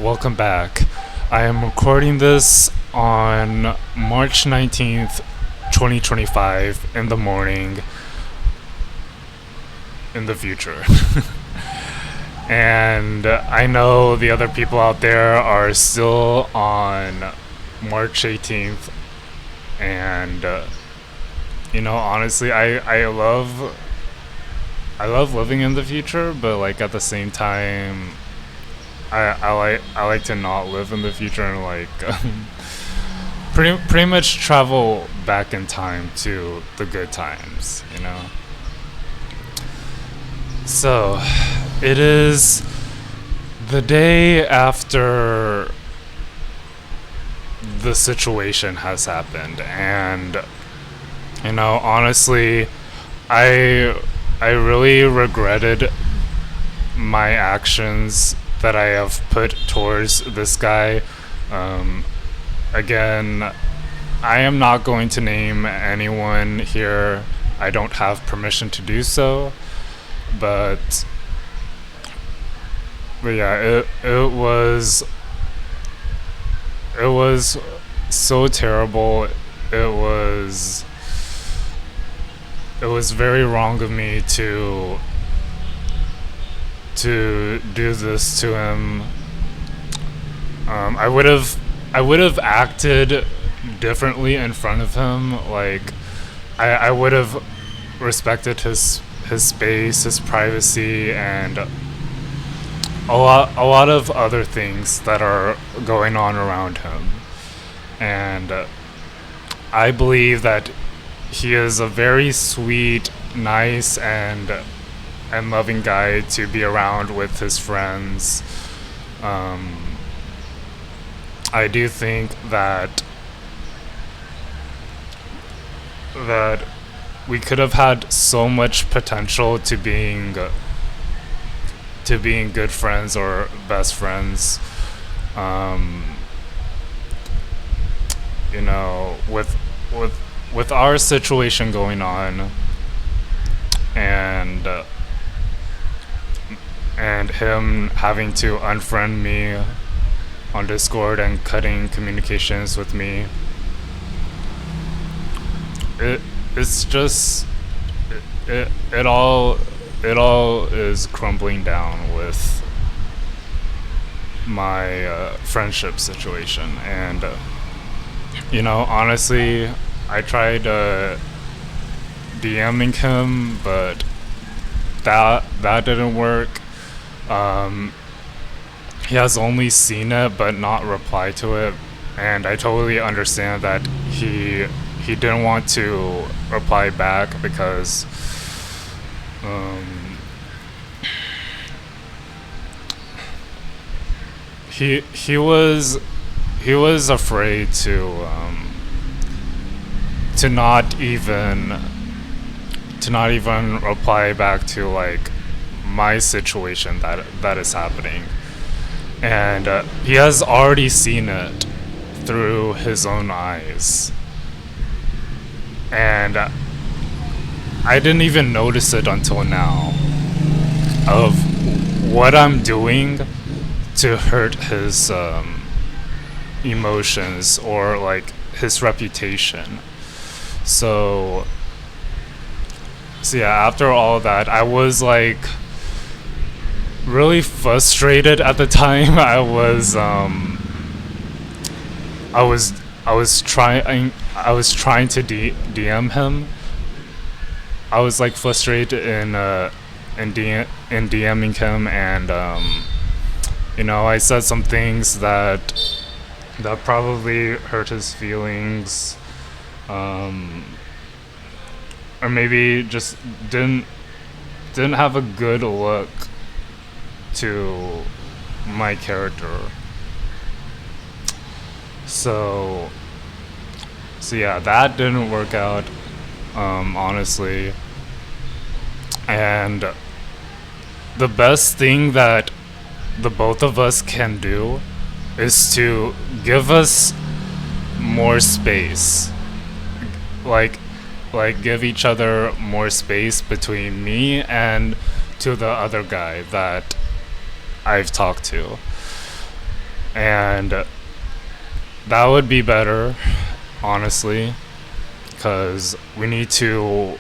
welcome back. I am recording this on March 19th, 2025, in the morning, in the future. And I know the other people out there are still on March 18th, and honestly, I love living in the future, but like at the same time, I like to not live in the future and pretty much travel back in time to the good times. So it is the day after the situation has happened, and honestly, I really regretted my actions that I have put towards this guy. Um, Again, I am not going to name anyone here. I don't have permission to do so, but yeah, it was so terrible. It was very wrong of me to do this to him. I would have acted differently in front of him. Like, I would have respected his space, his privacy, and a lot of other things that are going on around him. And I believe that he is a very sweet, nice, and loving guy to be around with his friends. Um, I do think that we could have had so much potential to being good friends or best friends. Um, with our situation going on, and and him having to unfriend me on Discord and cutting communications with me. It's just it all is crumbling down with my friendship situation, and honestly, I tried DMing him, but that didn't work. Um, he has only seen it but not replied to it, and I totally understand that he didn't want to reply back because um, he was afraid to not even reply back to like my situation that is happening, and he has already seen it through his own eyes, and I didn't even notice it until now of what I'm doing to hurt his emotions or like his reputation. So yeah, after all that, I was like really frustrated at the time. I was trying to DM him. I was like frustrated in DMing him, and I said some things that probably hurt his feelings, or maybe just didn't have a good look to my character. So yeah, that didn't work out, honestly. And the best thing that the both of us can do is to give us more space. Like give each other more space between me and to the other guy that I've talked to. And that would be better, honestly, because we need to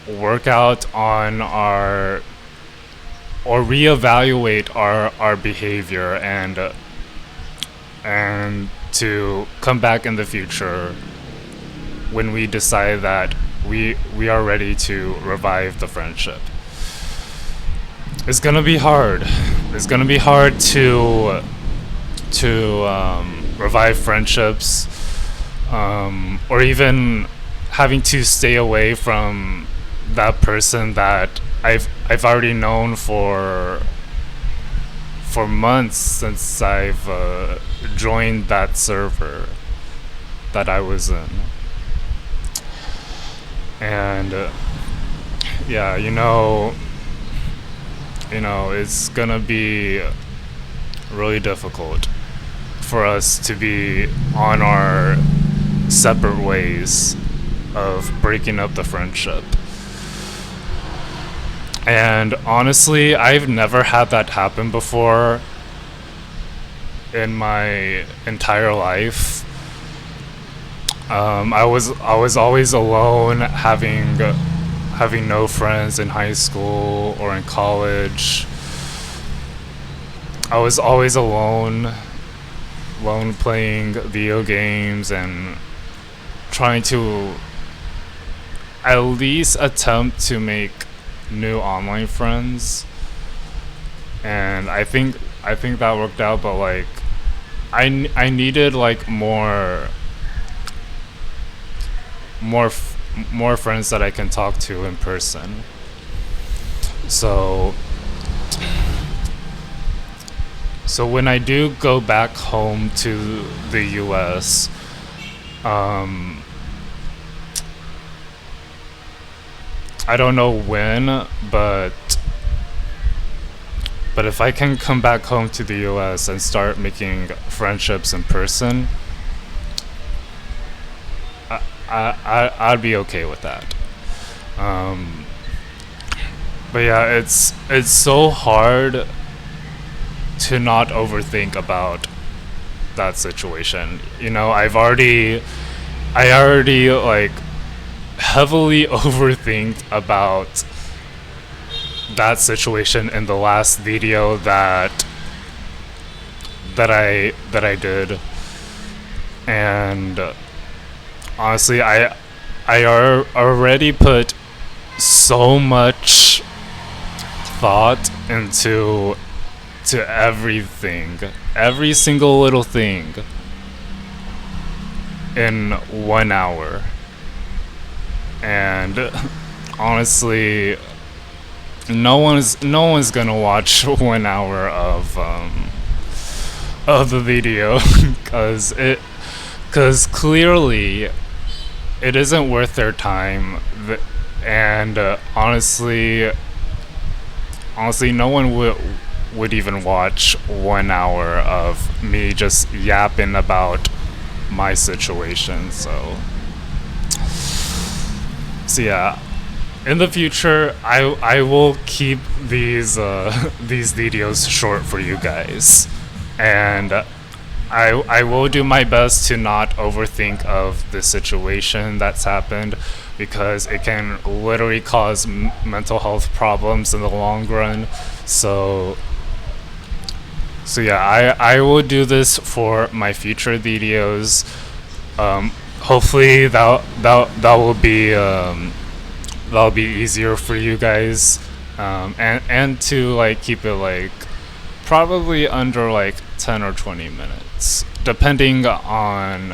work out on our or reevaluate our behavior and to come back in the future when we decide that we are ready to revive the friendship. It's gonna be hard. It's gonna be hard to revive friendships, or even having to stay away from that person that I've already known for months since I've joined that server that I was in. And yeah, it's gonna be really difficult for us to be on our separate ways of breaking up the friendship. And honestly, I've never had that happen before in my entire life. I was always alone, having no friends in high school or in college. I was always alone playing video games and trying to at least attempt to make new online friends. And I think that worked out, but like I needed like more friends that I can talk to in person. So when I do go back home to the US, I don't know when, but if I can come back home to the US and start making friendships in person, I'd be okay with that. But yeah, it's so hard to not overthink about that situation. I already like heavily overthink about that situation in the last video that I did. And honestly, I already put so much thought into everything, every single little thing in 1 hour. And honestly, no one's gonna watch 1 hour of the video because clearly it isn't worth their time. And honestly, no one would even watch 1 hour of me just yapping about my situation. So yeah, in the future, I will keep these videos short for you guys, and I will do my best to not overthink of the situation that's happened, because it can literally cause mental health problems in the long run. So yeah, I will do this for my future videos. Hopefully that will be that'll be easier for you guys, and to like keep it like probably under like 10 or 20 minutes, depending on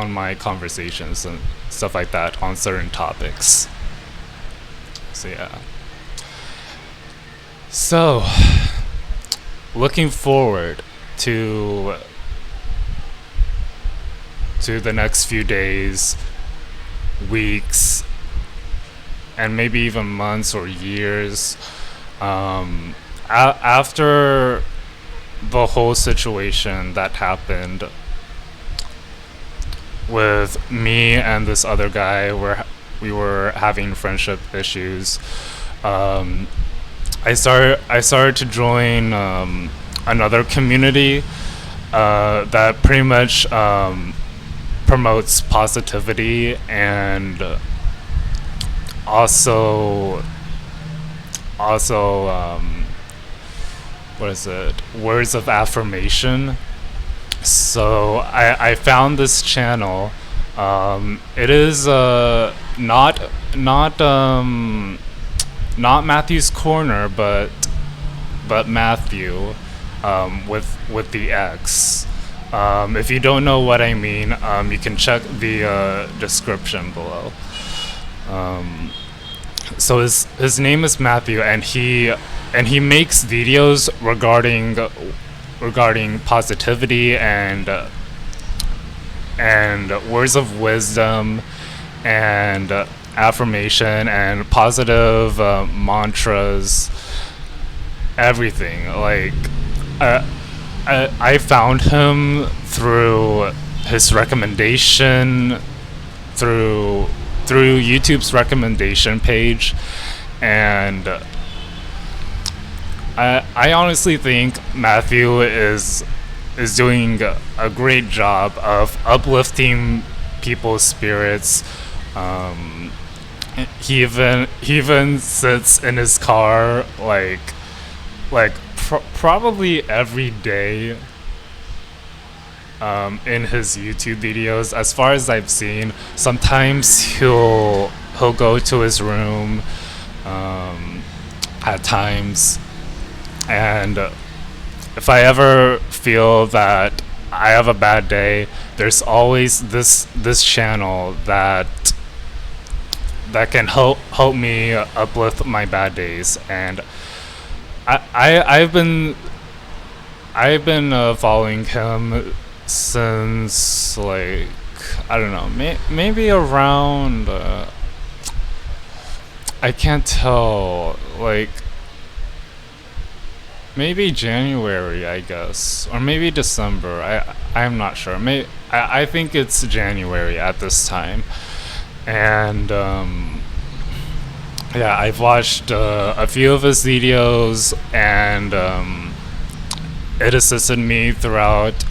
my conversations and stuff like that on certain topics. So yeah. So looking forward to the next few days, weeks, and maybe even months or years, after the whole situation that happened with me and this other guy, where we were having friendship issues. I started to join another community that pretty much promotes positivity and also what is it, words of affirmation. So I found this channel. It is not Matthew's Corner, but Matthew, with the X. If you don't know what I mean, you can check the description below. So his name is Matthew, and he makes videos regarding positivity and words of wisdom and affirmation and positive mantras, everything. Like I found him through his recommendation, through YouTube's recommendation page, and I honestly think Matthew is doing a great job of uplifting people's spirits. He even sits in his car like probably every day in his YouTube videos. As far as I've seen, sometimes he'll go to his room at times, and if I ever feel that I have a bad day, there's always this channel that can help me uplift my bad days. And I've been following him since, like, I don't know, maybe around I can't tell, like maybe January, I guess, or maybe December. I'm not sure. I think it's January at this time, and yeah, I've watched a few of his videos, and it assisted me throughout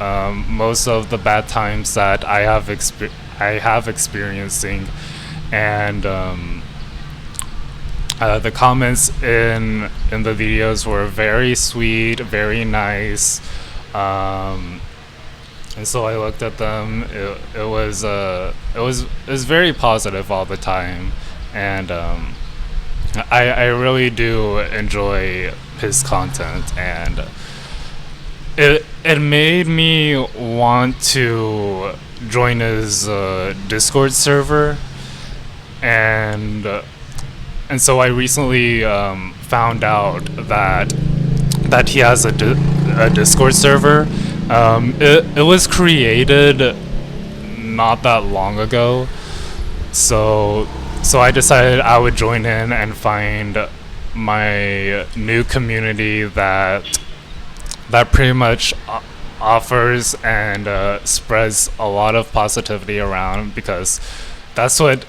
most of the bad times that I have experiencing, and the comments in the videos were very sweet, very nice, and so I looked at them. It was very positive all the time, and I really do enjoy his content, and it made me want to join his Discord server, and so I recently found out that he has a Discord server. It was created not that long ago, so I decided I would join in and find my new community that pretty much offers and spreads a lot of positivity around, because that's what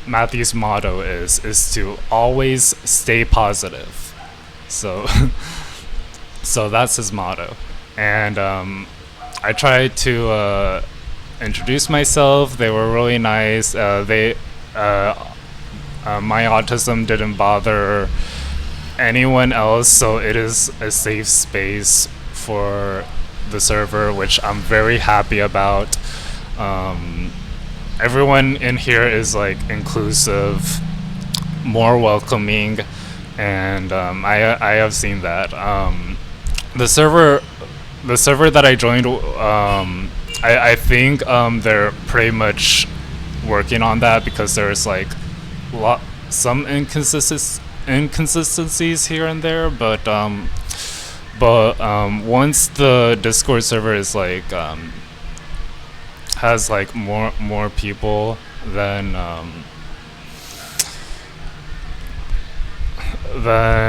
Matthew's motto is to always stay positive. So so that's his motto, and I tried to introduce myself. They were really nice. My autism didn't bother anyone else, so it is a safe space for the server, which I'm very happy about. Everyone in here is like inclusive, more welcoming, and I have seen that. The server that I joined, I think they're pretty much working on that, because there's like some inconsistencies here and there, but once the Discord server is like has like more people, then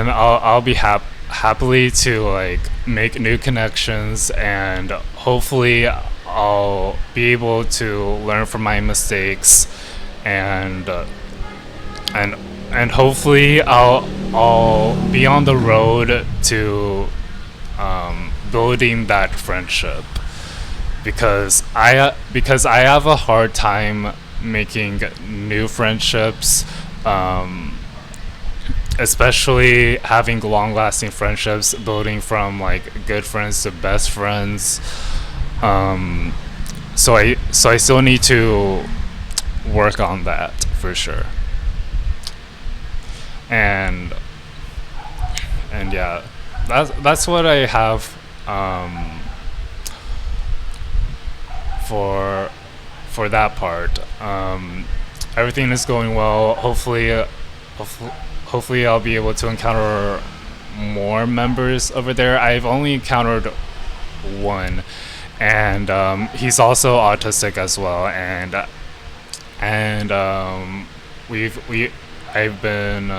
I'll be happily to like make new connections, and hopefully I'll be able to learn from my mistakes and and hopefully I'll be on the road to building that friendship, because I have a hard time making new friendships, um, especially having long-lasting friendships, building from like good friends to best friends. Um, so I still need to work on that for sure. And yeah, that's what I have for that part. Everything is going well. Hopefully, hopefully I'll be able to encounter more members over there. I've only encountered one, and he's also autistic as well. And we I've been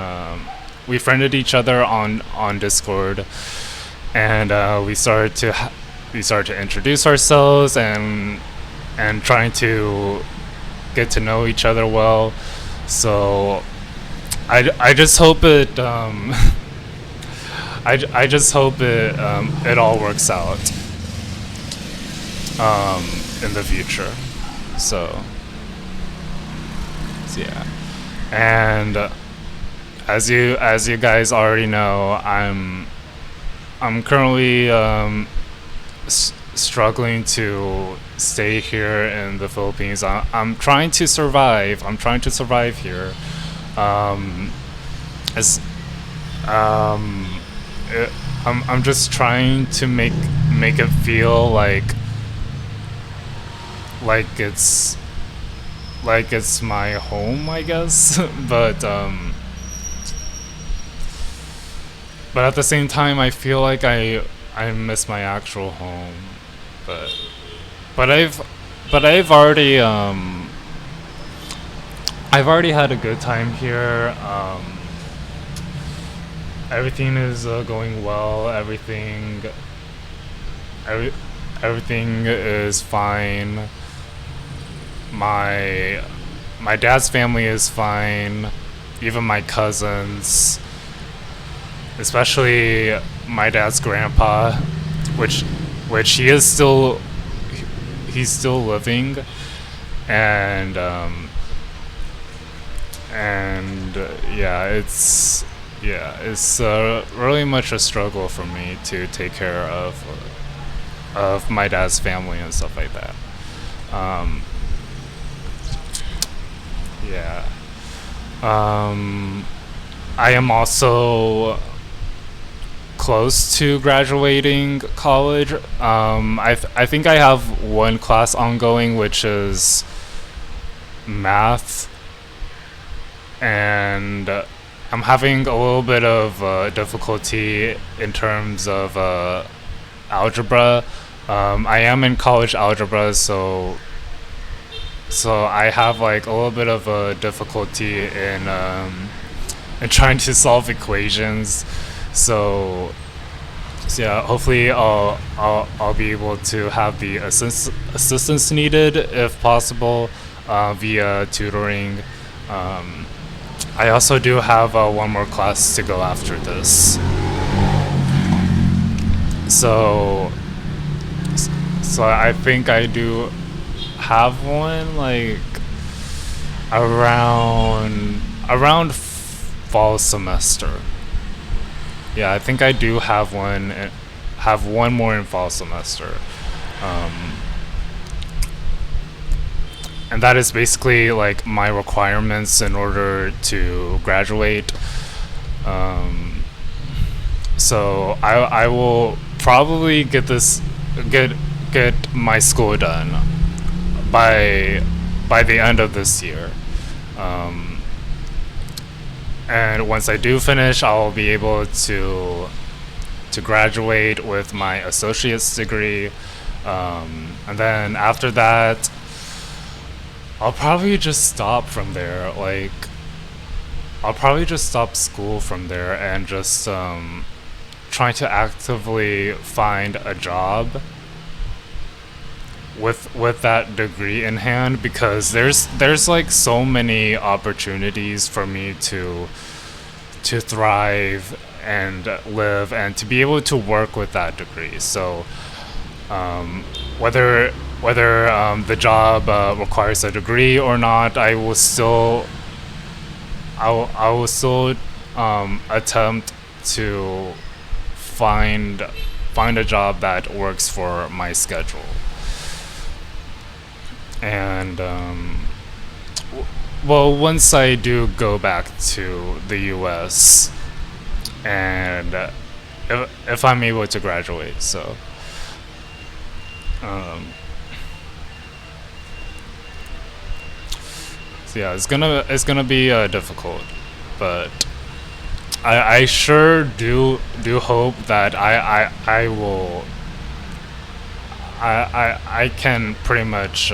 we friended each other on Discord, and we started to introduce ourselves and trying to get to know each other well. So I just hope it I just hope it all works out in the future. So yeah, and as you guys already know, I'm currently struggling to stay here in the Philippines. I'm trying to survive. I'm trying to survive here. Um, as I'm just trying to make it feel like it's like it's my home, I guess. But at the same time, I feel like I miss my actual home. But but I've already had a good time here. Everything is going well. Every, everything is fine. My dad's family is fine. Even my cousins, especially my dad's grandpa, which he is still he's still living, and yeah, it's really much a struggle for me to take care of my dad's family and stuff like that. Um, yeah. I am also close to graduating college. I think I have one class ongoing, which is math, and I'm having a little bit of difficulty in terms of algebra. I am in college algebra, so I have like a little bit of a difficulty in trying to solve equations. So yeah, hopefully I'll be able to have the assistance needed if possible via tutoring. I also do have one more class to go after this. So so I think I do have one like around fall semester. Yeah, I think I do have one. Have one more in fall semester, um, and that is basically like my requirements in order to graduate. Um, so I will probably get my school done by the end of this year. Um, and once I do finish, I'll be able to graduate with my associate's degree. And then after that, I'll probably just stop from there. Like, I'll probably just stop school from there and just try to actively find a job with that degree in hand, because there's like so many opportunities for me to thrive and live and to be able to work with that degree. So um, whether the job requires a degree or not, I will still attempt to find find a job that works for my schedule. And well, once I do go back to the U.S. and if I'm able to graduate, um, so yeah, it's gonna be difficult, but I sure do hope that I will I can pretty much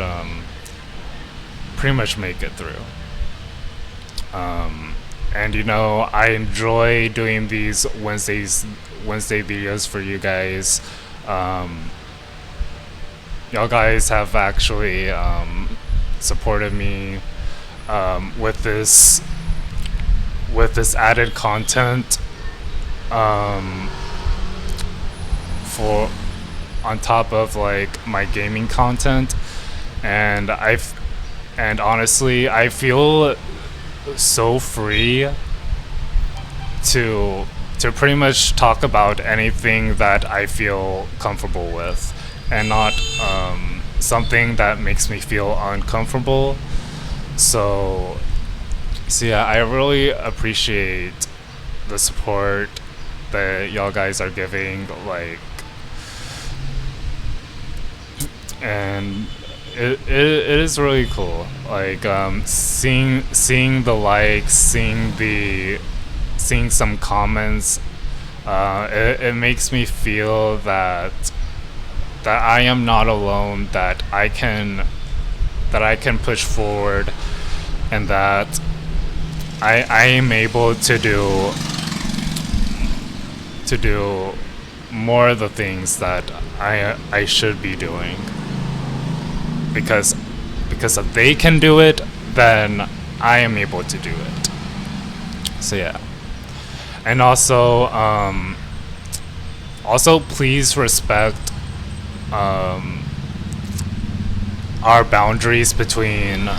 make it through. And I enjoy doing these Wednesday videos for you guys. Um, y'all guys have actually supported me with this added content um, for on top of like my gaming content, and honestly I feel so free to pretty much talk about anything that I feel comfortable with, and not something that makes me feel uncomfortable. So yeah, I really appreciate the support that y'all guys are giving, like, and it is really cool. Like seeing the likes, seeing some comments. It makes me feel that I am not alone. That I can push forward, and that I am able to do more of the things that I should be doing, because if they can do it, then I am able to do it. So yeah, and also please respect our boundaries between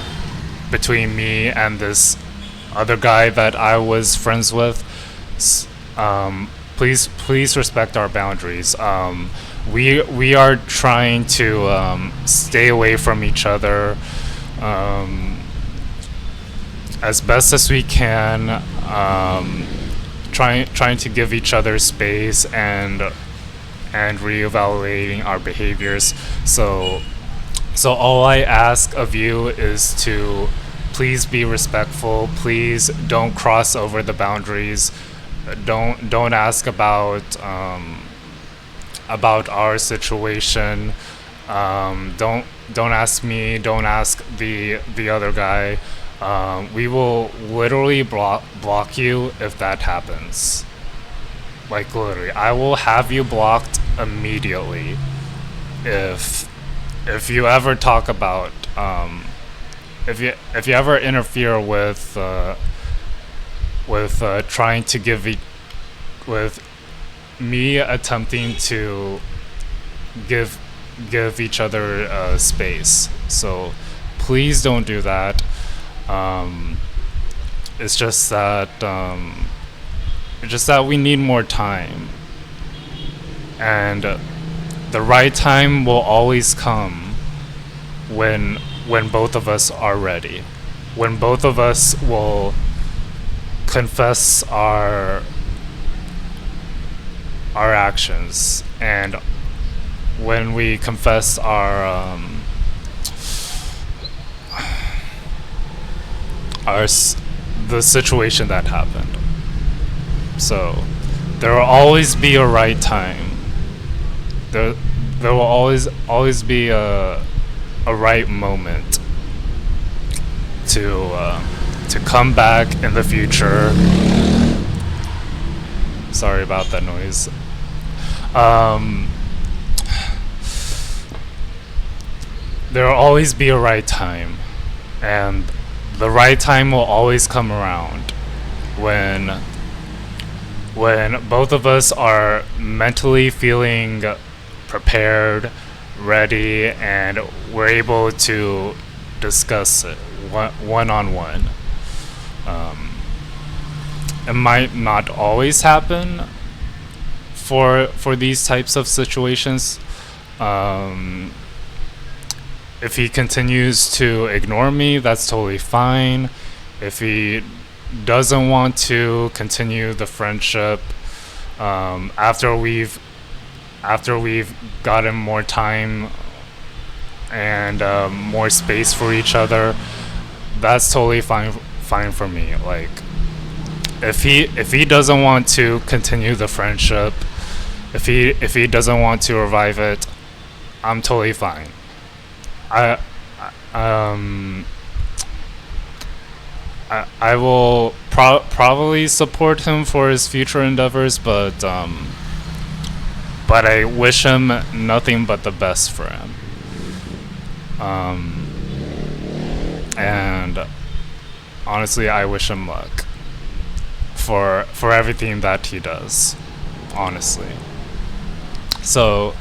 me and this other guy that I was friends with. Please respect our boundaries. We are trying to stay away from each other as best as we can. Trying to give each other space and reevaluating our behaviors. So all I ask of you is to please be respectful. Please don't cross over the boundaries. Don't ask about our situation. Don't ask me. Don't ask the other guy. We will literally block you if that happens. Like, literally, I will have you blocked immediately if you ever talk about if you ever interfere with trying to with me attempting to give each other space. So please don't do that. It's just that we need more time, and the right time will always come when both of us are ready, when both of us will confess our actions, and when we confess the situation that happened. So there will always be a right time. There will always be a right moment to come back in the future. Sorry about that noise. there'll always be a right time, and the right time will always come around when both of us are mentally feeling prepared, ready, and we're able to discuss it one on one. It might not always happen for these types of situations. If he continues to ignore me, that's totally fine. If he doesn't want to continue the friendship, after we've gotten more time and more space for each other, that's totally fine for me. Like, if he doesn't want to continue the friendship, if he doesn't want to revive it, I'm totally fine. I I will probably support him for his future endeavors, but I wish him nothing but the best for him. And honestly, I wish him luck for everything that he does. Honestly, so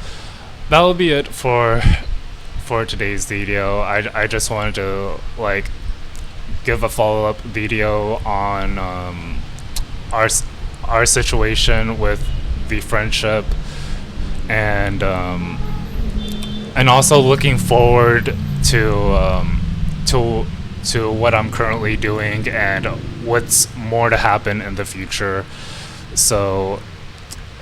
that will be it for today's video. I just wanted to like give a follow-up video on our situation with the friendship, and also looking forward to what I'm currently doing and what's more to happen in the future. So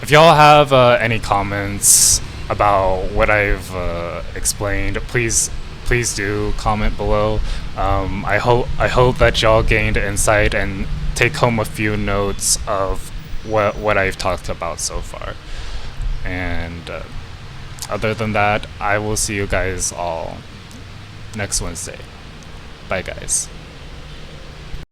if y'all have any comments about what I've explained, please do comment below. I hope that y'all gained insight and take home a few notes of what I've talked about so far. And other than that, I will see you guys all next Wednesday. Bye, guys.